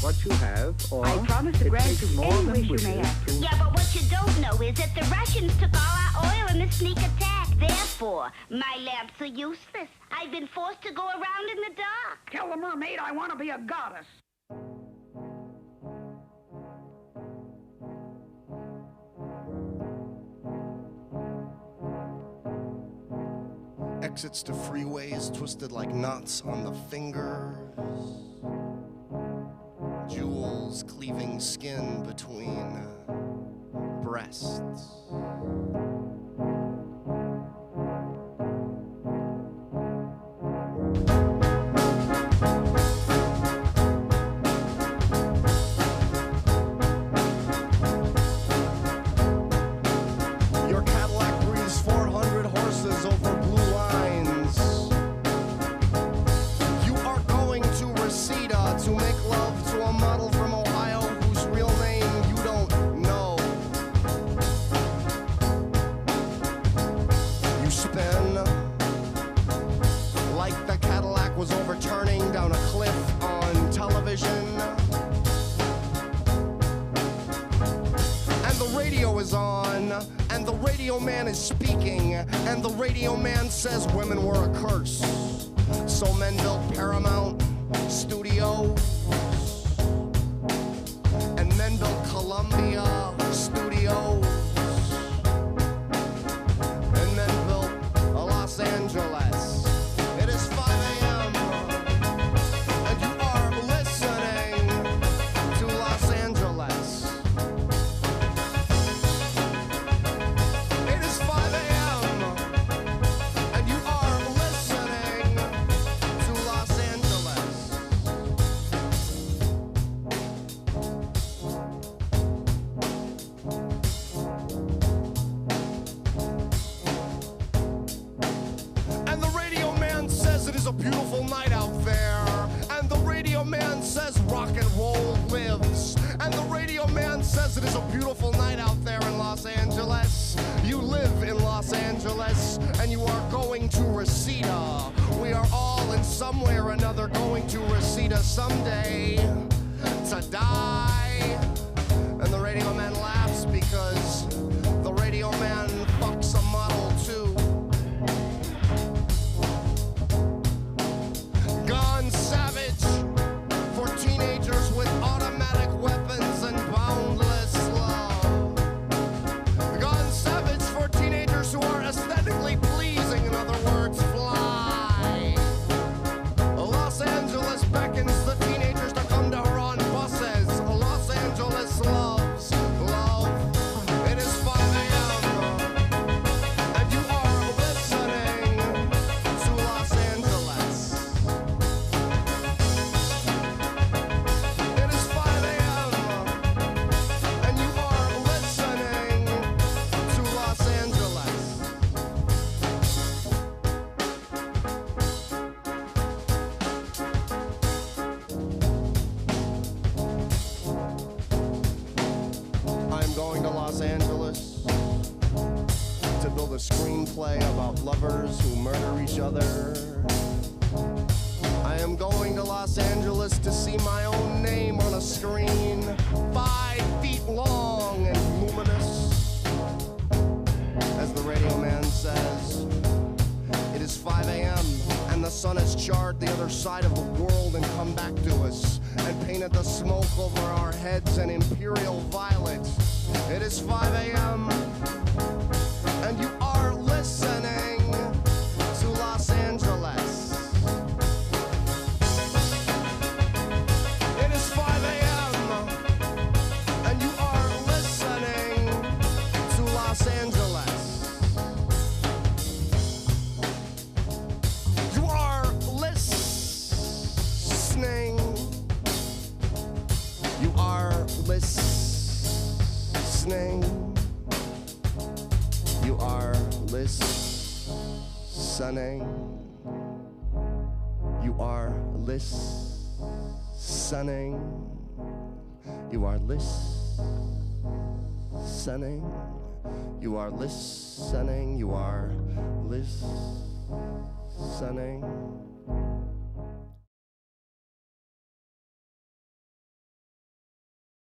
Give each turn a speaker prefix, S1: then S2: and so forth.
S1: what you have, or
S2: I promise to
S1: it
S2: grant
S1: takes
S2: you
S1: more
S2: any
S1: than
S2: wish you
S1: wishes
S2: may ask.
S1: to...
S3: Yeah, but what you don't know is that the Russians took all our oil in the sneak attack. Therefore, my lamps are useless. I've been forced to go around in the dark.
S2: Tell the mermaid I want to be a goddess.
S4: Exits to freeways twisted like knots on the fingers. Jewels cleaving skin between breasts. Your Cadillac breathes 400 horses over blue lines. You are going to Reseda to make love to a model from Ohio whose real name you don't know. You spin like the Cadillac was overturning down a cliff on television. And the radio is on, and the radio man is speaking, and the radio man says women were a curse. So men built Paramount Studios, and men built Columbia Studios, and men built Los Angeles. It is 5 a.m., and you are listening to Los Angeles. It is 5 a.m., and you are listening to Los Angeles. And the radio man says it is a beautiful night out there. And the radio man says rock and roll lives. And the radio man says it is a beautiful night out there in Los Angeles. You live in Los Angeles, and you are going to Reseda. We are all in some way or another going to Reseda someday to die. And the radio man laughs because the radio man fucks a model too. Gone savage for teenagers with automatic weapons and boundless love. Gone savage for teenagers who are aesthetically pleasing, in other words, fly. Los Angeles beckons the teenagers to come to her on buses. Los Angeles loves love. It is 5 a.m., and you are listening to Los Angeles. It is 5 a.m., and you are listening to Los Angeles. I'm going to Los Angeles to build a screenplay about lovers who murder each other. I am going to Los Angeles to see my own name on a screen 5 feet long and luminous. As the radio man says, it is 5 a.m. and the sun has charred the other side of the world and come back to us and painted the smoke over our heads an imperial violet. It is 5 a.m. and you are listening to Los Angeles. It is 5 a.m. and you are listening to Los Angeles. You are listening. You are listening. You are listening. You are listening. You are listening. You are listening. You are listening.